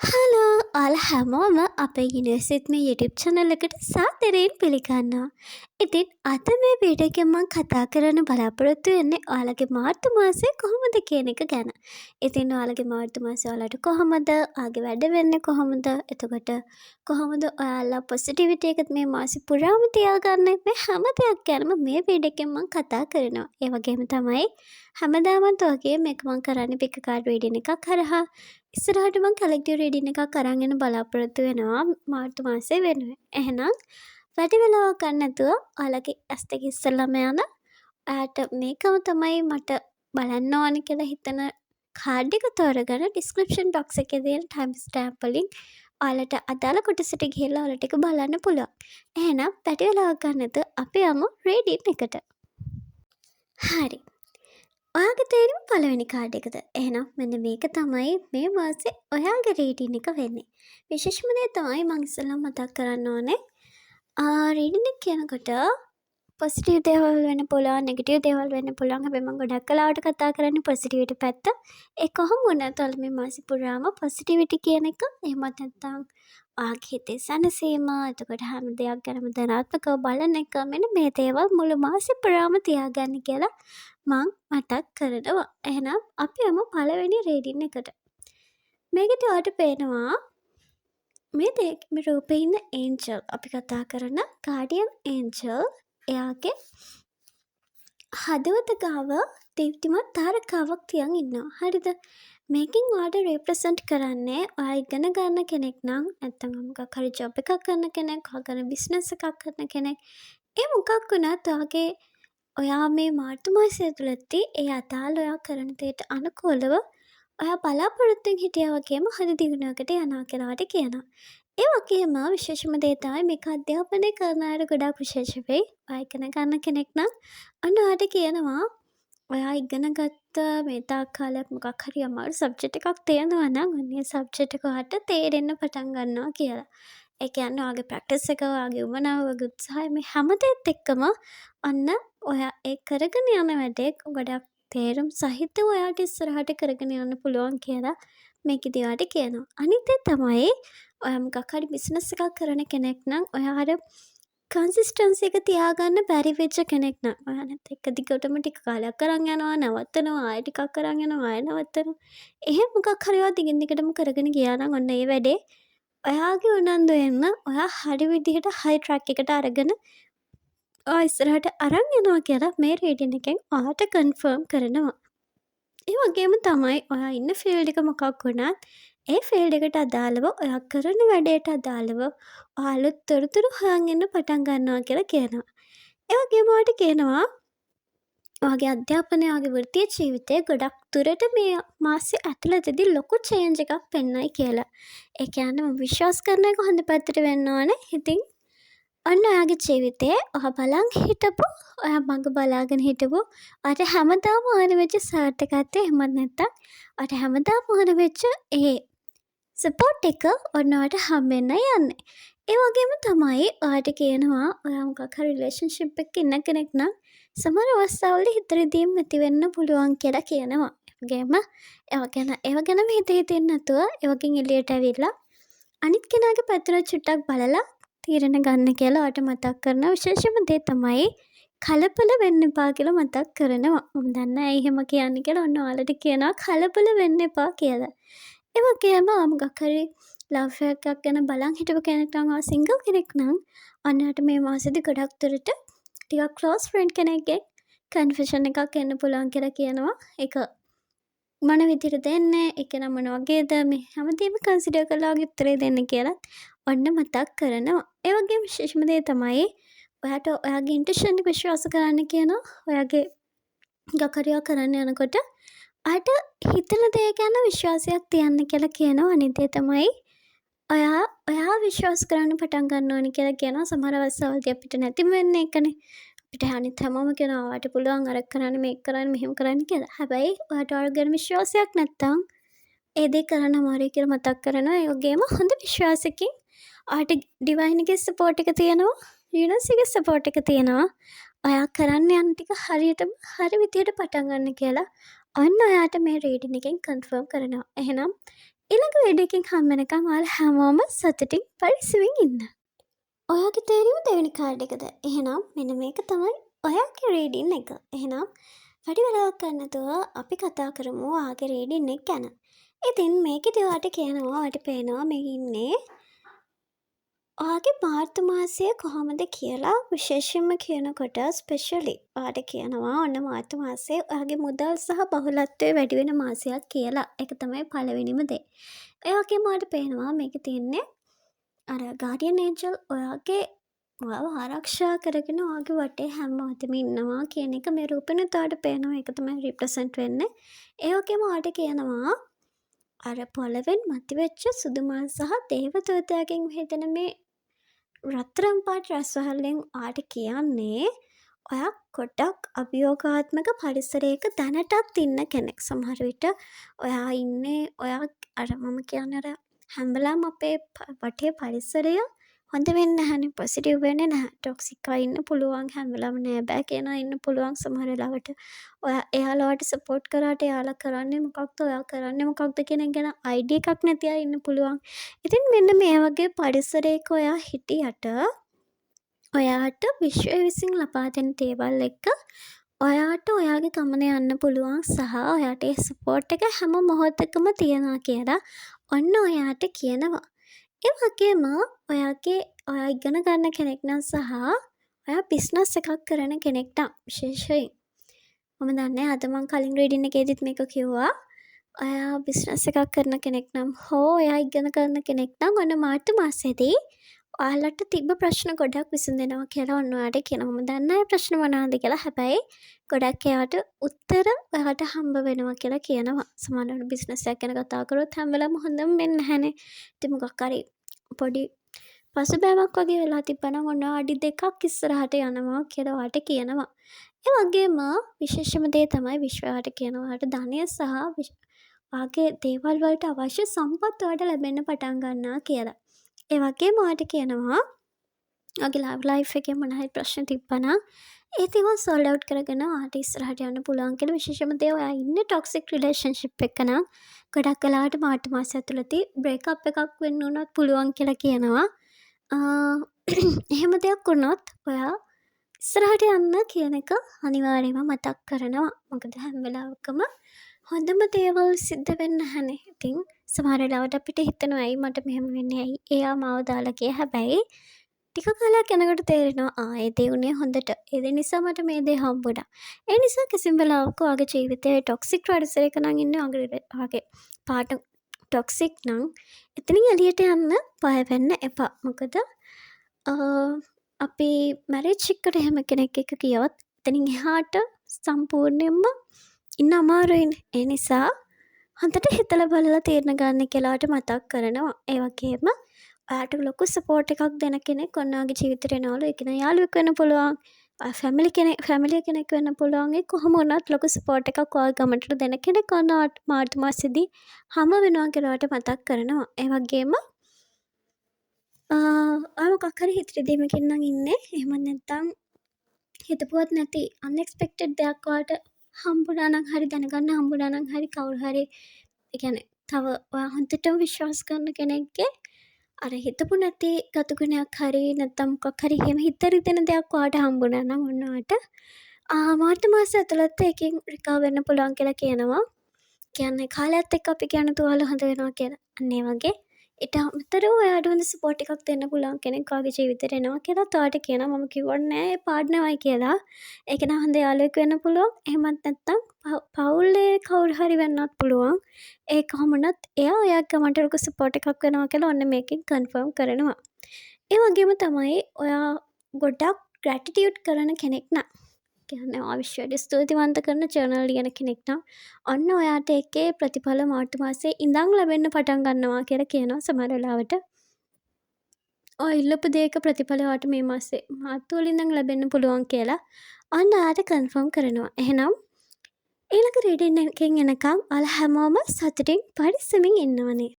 Hello ඔයාලා හැමෝම අපේ යුනිවර්සිටි මේ YouTube channel එකට සාදරයෙන් පිළිගන්නවා. ඉතින් අද මේ වීඩියෝ එකෙන් මම කතා කරන්න බලාපොරොත්තු වෙන්නේ ඔයාලගේ මාර්තු මාසය කොහොමද කියන එක ගැන. ඉතින් ඔයාලගේ මාර්තු මාසය ඔයාලට කොහොමද? ආගේ වැඩ වෙන්නේ කොහොමද? එතකොට කොහොමද ඔයාලා පොසිටිවිටි එක මේ මාසෙ පුරාම තියාගන්නේ? මේ හැම දෙයක් ගැනම මේ වීඩියෝ එකෙන් මම කතා කරනවා. ඒ වගේම තමයි හැමදාමත් වගේ මේක මම කරන්නේ පික කාඩ් රීඩින් එකක් හරහා. ඉස්සරහට මම කලෙක්ටිව් රීඩින් එකක් අරන් එන්න බලාපොරොත්තු වෙනවා මාර්තු මාසයේ වෙනුවෙන්. එහෙනම් වැඩි වෙලාවක් ගන්න නැතුව ඔයාලගේ ඇස් දෙක ඉස්සෙල්ලාම යන ඔයාට මේකම තමයි මට බලන්න ඕන කියලා හිතන කාඩ් එක තෝරගෙන ඩිස්ක්‍රිප්ෂන් බොක්ස් එකේ තියෙන ටයිම් ස්ටෑම්ප් වලින් ඔයාලට අදාළ කොටසට ගිහිල්ලා ඔයාලට ඒක බලන්න පුළුවන්. එහෙනම් වැඩි වෙලාවක් ගන්න නැතුව අපි යමු රීඩින් එකට. හරි. ඔයාගේ තේරුම් පළවෙනි කාඩ් එකද? එහෙනම් මෙන්න මේක තමයි මේ මාසේ ඔයාගේ රීඩින් එක වෙන්නේ. විශේෂම දේ තමයි මම ඉස්සෙල්ලා මතක් කරන්න ඕනේ. රීඩින් එක කියනකොට පොසිටිව් දේවල් වෙන්න පුළුවන්, නෙගටිව් දේවල් වෙන්න පුළුවන්. හැබැයි මම ගොඩක් කලාවට කතා කරන්නේ පොසිටිවිටි පැත්ත. ඒ කොහොම වුණත් ඔයාලා මේ මාසේ පුරාම පොසිටිවිටි කියන එක එහෙමත් නැත්නම් ඔයාගේ හිතේ සැනසීම, එතකොට හැම දෙයක් ගැනම ධනාත්මකව බලන එක මෙන්න මේ දේවල් මුළු මාසේ පුරාම තියාගන්න කියලා මං මතක් කරනවා. එහෙනම් අපි යමු පළවෙනි රීඩින් එකට. මේකට ඔයාලට පේනවා මේ රූපේ ඉන්න ඒන්ජල්, අපි කතා කරන ගාඩියන් ඒන්ජල්. එයාගේ හදවත ගාව දීප්තිමත් තාරකාවක් තියන් ඉන්නවා. හරිද? මේකෙන් ඔයාලට රිප්‍රසන්ට් කරන්නේ ඔයා ඉගෙන ගන්න කෙනෙක් නම්, නැත්නම් මොකක් හරි ජොබ් එකක් කරන කෙනෙක්, ඔයාගෙන බිස්නස් එකක් කරන කෙනෙක්. ඒ මොකක් වුණත් ඔයා මේ මාර්තු මාසය ඇතුළතදී ඒ අදාළ ඔයා කරන දේට අනුකූලව ඔයා බලාපොරොත්තුෙන් හිටියා වගේම හරි දියුණුවකට යනවා කියලාට කියනවා. ඒ වගේම විශේෂම දේ තමයි මේක අධ්‍යාපනය කරන අයට ගොඩාක් විශේෂ වෙයි. ඔයා ඉගෙන ගන්න කෙනෙක් නම් අන්න ඔයාට කියනවා ඔයා ඉගෙන ගත්ත මේ තාක් කාලයක් මොකක් හරි අමාරු සබ්ජෙක්ට් එකක් තියෙනවා නම් අන්නේ සබ්ජෙක්ට් එක ඔයාට තේරෙන්න පටන් ගන්නවා කියලා. ඒ කියන්නේ ඔයාගේ ප්‍රැක්ටිස් එක, ඔයාගේ උවමනාව, ඔයාගේ උත්සාහය මේ හැමදේත් එක්කම අන්න ඔයා ඒ කරගෙන යන වැඩේ ගොඩක් තේරුම් සහිතව ඔයාට ඉස්සරහට කරගෙන යන්න පුළුවන් කියලා මේකෙදි ඔයාට කියනවා. අනිත් ඒ තමයි ඔයා මොකක් හරි බිස්නස් එකක් කරන කෙනෙක් නම් ඔයා අර කන්සිස්ටන්සි එක තියාගන්න බැරි වෙච්ච කෙනෙක් නම් ඔයාලත් එක දිගටම ටික කාලයක් කරන් යනවා, නවත්තනවා, ආයෙ ටිකක් කරන් යනවා, ආයෙ නවත්තනවා. එහෙම මොකක් හරි ඔයා දිගින් දිගටම කරගෙන ගියා නම් ඔන්න ඒ වැඩේ ඔයාගේ උනන්දුවෙන්ම ඔයා හරි විදිහට හයි ට්‍රැක් එකට අරගෙන ඔයා ඉස්සරහට අරන් යනවා කියලා මේ රීඩින් එකෙන් ඔයාට කන්ෆර්ම් කරනවා. ඒ වගේම තමයි ඔයා ඉන්න ෆීල්ඩ් එක මොකක් වුණත් ඒ ෆීල්ඩ් එකට අදාළව ඔයා කරන වැඩේට අදාළව ඔයා අලුත් තොරතුරු හොයන් එන්න පටන් ගන්නවා කියලා කියනවා. ඒ වගේම ඔයාට කියනවා ඔයාගේ අධ්‍යාපනය, ඔයාගේ වෘත්තීය ජීවිතය ගොඩක් දුරට මේ මාසෙ ඇතුළතදී ලොකු චේන්ජ් එකක් පෙන්නයි කියලා. ඒ කියන්නේ මම විශ්වාස කරන එක හොඳ පැත්තට වෙන්න ඕනේ. ඉතින් ඔන්න ඔයාගේ ජීවිතේ ඔයා බලන් හිටපු, ඔයා මඟ බලාගෙන හිටපු, ඔයාට හැමදාම ඕන වෙච්ච සාර්ථකත්වය, එහෙමත් නැත්නම් ඔයාට හැමදාම ඕන වෙච්ච ඒ සපෝට් එක ඔන්න ඔයාට හම්බෙන්නයි යන්නේ. ඒ වගේම තමයි ඔයාට කියනවා ඔයා මොකක් හරි රිලේෂන්ෂිප් එකක ඉන්න කෙනෙක් නම් සමහර අවස්ථාවල හිතරිදීම් ඇති වෙන්න පුළුවන් කියලා කියනවා. ඒ වගේම ඒව ගැනම හිත හිතෙන්නේ නැතුව ඒ වගේන් එළියට ඇවිල්ලා අනිත් කෙනාගේ පැත්තට චුට්ටක් බලලා තීරණ ගන්න කියලා ඔයාට මතක් කරන විශේෂම දේ තමයි කලබල වෙන්න එපා කියලා මතක් කරනවා. මම දන්නේ නැහැ එහෙම කියන්නේ කියලා. ඔන්න ඔයාලට කියනවා කලබල වෙන්න එපා කියලා. ඒ වගේම මොකක් හරි ලව් එකක් ගැන බලන් හිටපු කෙනෙක් නම්, ඔයා සිංගල් කෙනෙක් නම් ඔන්නට මේ මාසෙදි ගොඩක් දුරට ටිකක් ක්ලෝස් ෆ්‍රෙන්ඩ් කෙනෙක්ගෙන් කන්ෆෙෂන් එකක් එන්න පුළුවන් කියලා කියනවා. ඒක මොන විදිහට දෙන්නේ, ඒක නම් මොන වගේද, මේ හැමදේම කන්සිඩර් කරලා ඔයාගේ උත්තරේ දෙන්න කියලා ඔන්න මතක් කරනවා. ඒ වගේම විශේෂම දේ තමයි ඔයාට ඔයාගේ ඉන්ටුයිෂන් එක විශ්වාස කරන්න කියනවා. ඔයාගේ ගකරියා කරන්න යනකොට ඔයාට හිතන දේ ගැන විශ්වාසයක් තියන්න කියලා කියනවා. අනිත් දේ තමයි ඔයා විශ්වාස කරන්න පටන් ගන්න ඕනේ කියලා කියනවා. සමහර අවස්ථාවලදී අපිට නැතිම වෙන්නේ ඒකනේ. අපිට අනිත් හැමෝම කියනවා ඔයාට පුළුවන් අර කරන්න, මේක කරන්න, මෙහෙම කරන්න කියලා. හැබැයි ඔයාට ඔයාලා ගැන විශ්වාසයක් නැත්තම් ඒ දේ කරන්න අමාරුයි කියලා මතක් කරනවා. ඒ වගේම හොඳ විශ්වාසකින් ඔයාට ඩිවයින් එකේ සපෝට් එක තියෙනවා, යුනිවර්ස් එකේ සපෝට් එක තියෙනවා. ඔයා කරන්න යන ටික හරියටම හරි විදියට පටන් ගන්න කියලා ඔන්න ඔයාට මේ රීඩින් එකෙන් කන්ෆර්ම් කරනවා. එහෙනම් ඊළඟ වීඩියෝ එකකින් හම්බ වෙනකන් ඔයාලා හැමෝම සතුටින් පරිස්සමින් ඉන්න. ඔයාගේ තේරීම දෙවෙනි කාඩ් එකද? එහෙනම් මෙන්න මේක තමයි ඔයාගේ රීඩින් එක. එහෙනම් වැඩි වෙලාවක් ගන්න නැතුව අපි කතා කරමු ඔයාගේ රීඩින් එක ගැන. ඉතින් මේකෙදි ඔයාට කියනවා ඔයාට පේනවා මේ ඉන්නේ ඔයාගේ මාර්තු මාසය කොහොමද කියලා විශේෂයෙන්ම කියනකොට ස්පෙෂලි ඔයාට කියනවා ඔන්න මාර්තු මාසයේ ඔයාගේ මුදල් සහ බහුලත්වය වැඩි වෙන මාසයක් කියලා. ඒක තමයි පළවෙනිම දේ. ඒ වගේම ඔයාට පේනවා මේකේ තියෙන්නේ අර ගාඩියන් ඒන්ජල් ඔයාගේ ඔයාව ආරක්ෂා කරගෙන ඔයාගේ වටේ හැම මොහොතෙම ඉන්නවා කියන එක මේ රූපෙනුත් ඔයාට පේනවා. ඒක තමයි රිප්‍රසන්ට් වෙන්නේ. ඒ වගේම ඔයාට කියනවා අර පොළවෙන් මතුවෙච්ච සුදු මල් සහ දේවදූතයාගෙන් හේතන මේ රත්තරන් පාට රසවලින් ඔයාට කියන්නේ ඔයා ගොඩක් අභියෝගාත්මක පරිසරයක දැනටත් ඉන්න කෙනෙක්. සමහර විට ඔයා ඉන්නේ ඔයා අර මම කියන්නේ අර හැම වෙලාවම අපේ වටේ පරිසරය හොඳ වෙන්නේ නැහැනේ, පොසිටිව් වෙන්නේ නැහැ. ටොක්සික් අය ඉන්න පුළුවන්, හැම වෙලාවම නෑ බෑ කියනවා ඉන්න පුළුවන්. සමහර වෙලාවට ඔයා එයාලට සපෝට් කරාට එයාලා කරන්නේ මොකක්ද, ඔයා කරන්නේ මොකක්ද කියන එක ගැන අයිඩියා එකක් නැති අය ඉන්න පුළුවන්. ඉතින් මෙන්න මේ වගේ පරිසරයක ඔයා හිටියට ඔයාට විශ්වය විසින් ලබා දෙන දේවල් එක්ක ඔයාට ඔයාගේ ගමන යන්න පුළුවන් සහ ඔයාට ඒ සපෝට් එක හැම මොහොතකම තියනවා කියලා ඔන්න ඔයාට කියනවා. ඒ වගේම ඔයා ඉගෙන ගන්න කෙනෙක් නම් සහ ඔයා බිස්නස් එකක් කරන කෙනෙක් නම් විශේෂයෙන් මම දන්නේ අද මම කලින් රීඩින් එකේදීත් මේක කිව්වා. ඔයා බිස්නස් එකක් කරන කෙනෙක් නම් හෝ ඔයා ඉගෙන ගන්න කෙනෙක් නම් ඔන්න මාර්තු මාසෙදී ඔයාලට තිබ්බ ප්‍රශ්න ගොඩක් විසඳෙනවා කියලා ඔන්න ඔයාට කියනවා. මම දන්නේ ප්‍රශ්න මොනවාද කියලා. හැබැයි ගොඩක් එයාට උත්තර ඔයාට හම්බ වෙනවා කියලා කියනවා. සමහරවිට බිස්නස් එකක් ගැන කතා කරොත් හැම වෙලාවම හොඳම වෙන්නේ නැහනේ. ඉතින් මොකක් හරි පොඩි පසුබෑමක් වගේ වෙලා තිබ්බනම් ඔන්න අඩි 2ක් ඉස්සරහට යනවා කියලා ඔයාට කියනවා. ඒ වගේම විශේෂම දේ තමයි විශ්වයට කියනවා ඔයාට ධනය සහ ඔයාගේ දේවල් වලට අවශ්‍ය සම්පත් ඔයාට ලැබෙන්න පටන් ගන්නවා කියලා. ඒ වගේම ඔයාට කියනවා ඔයාගේ ලව් ලයිෆ් එකේ මොන හරි ප්‍රශ්න තිබ්බනම් ඒ දේවල් සෝල්ව් අවුට් කරගෙන ඔයාට ඉස්සරහට යන්න පුළුවන් කියලා. විශේෂම දේ ඔයා ඉන්නේ ටොක්සික් රිලේෂන්ෂිප් එක නම් ගොඩක් වෙලාවට මාර්තු මාසය ඇතුළතදී බ්‍රේක්අප් එකක් වෙන්න උනත් පුළුවන් කියලා කියනවා. එහෙම දෙයක් වුණොත් ඔයා ඉස්සරහට යන්න කියන එක අනිවාර්යයෙන්ම මතක් කරනවා. මොකද හැම වෙලාවකම හොඳම දේවල් සිද්ධ වෙන්නේ නැහනේ. ඉතින් සමහර වෙලාවට අපිට හිතෙනවා ඇයි මට මෙහෙම වෙන්නේ, ඇයි එයා මාව දාලා ගියේ. හැබැයි ටික කාලයක් යනකොට තේරෙනවා ඒ දේ උනේ හොඳට. ඒ දේ නිසා මට මේ දේ හම්බුණා. ඒ නිසා කිසිම වෙලාවක ඔයාගේ ජීවිතයේ ටොක්සික් පරිසරයක නම් ඉන්නේ ඔයාගේ පාට ටොක්සික් නම් එතනින් එළියට යන්න බය වෙන්න එපා. මොකද අපි මැරේජ් එකට එහෙම කෙනෙක් එක්ක ගියොත් එතනින් එහාට සම්පූර්ණයෙන්ම ඉන්න අමාරුයිනේ. ඒ නිසා හොඳට හිතලා බලලා තීරණ ගන්න කියලාට මතක් කරනවා. ඒ වගේම ඔයාට ලොකු සපෝට් එකක් දෙන කෙනෙක් ඔන්න ඔයාගේ ජීවිතේට එනවලු. ඒ කියන්නේ යාළුවෙක් වෙන්න පුළුවන්, ෆැමිලි කෙනෙක් වෙන්න පුළුවන්. ඒ කොහොම වුණත් ලොකු සපෝට් එකක් ඔයාගේ ගමනට දෙන කෙනෙක් ඔන්න මාර්තු මාසෙදී හම්බ වෙනවා කියලාට මතක් කරනවා. ඒ වගේම ඔයා මොකක් හරි හිත රිදීමකින් නම් ඉන්නේ. එහෙම නැත්නම් හිතපුවත් නැති අන්එක්ස්පෙක්ටඩ් දෙයක් ඔයාට හම්බුණා නම් හරි, දැනගන්න හම්බුණා නම් හරි, කවුරු හරි ඒ කියන්නේ තව ඔයා හොඳටම විශ්වාස කරන කෙනෙක්ගේ අර හිතපු නැති ගතුගුණයක් හරි නැත්නම් මොකක් හරි එහෙම හිත රිදෙන දෙයක් ඔයාට හම්බුණා නම් ඔන්න ඔයාට මාර්තු මාසය ඇතුළත එකකින් රිකවර් වෙන්න පුළුවන් කියලා කියනවා. කියන්නේ කාලයත් එක්ක අපි කියන තුවාල හොඳ වෙනවා කියලා. අන්න ඒ වගේ ඊට අමතරව ඔයාට හොඳ සපෝට් එකක් දෙන්න පුළුවන් කෙනෙක් ඔයාගේ ජීවිතේට එනවා කියලා ඔයාට කියනවා. මම කිව්වොත් නෑ ඒ පාර්ට්නර්වයි කියලා. ඒක නම් හොඳ යාළුවෙක් වෙන්න පුළුවන්. එහෙමත් නැත්නම් පවුලේ කවුරු හරි වෙන්නත් පුළුවන්. ඒ කොහොමනත් එයා ඔයාගේ ගමන්ට ලොකු සපෝට් එකක් වෙනවා කියලා ඔන්න මේකෙන් කන්ෆර්ම් කරනවා. ඒ වගේම තමයි ඔයා ගොඩක් ග්‍රැටිටියුඩ් කරන කෙනෙක් නම් කියන්නේ විශ්වයට ස්තුතිවන්ත කරන ජර්නල් ලියන කෙනෙක් නම් ඔන්න ඔයාට ඒකේ ප්‍රතිඵල මාර්තු මාසයේ ඉඳන් ලැබෙන්න පටන් ගන්නවා කියලා කියනවා. සමහර වෙලාවට ඔය ඉල්ලපු දෙයක ප්‍රතිඵල ඔයාට මේ මාසේ මාර්තු වල ඉඳන් ලැබෙන්න පුළුවන් කියලා ඔන්න ඔයාට කන්ෆර්ම් කරනවා. එහෙනම් ඊළඟ රීඩින් එකකින් එනකම් ඔයාලා හැමෝම සතුටින් පරිස්සමින් ඉන්නවනේ.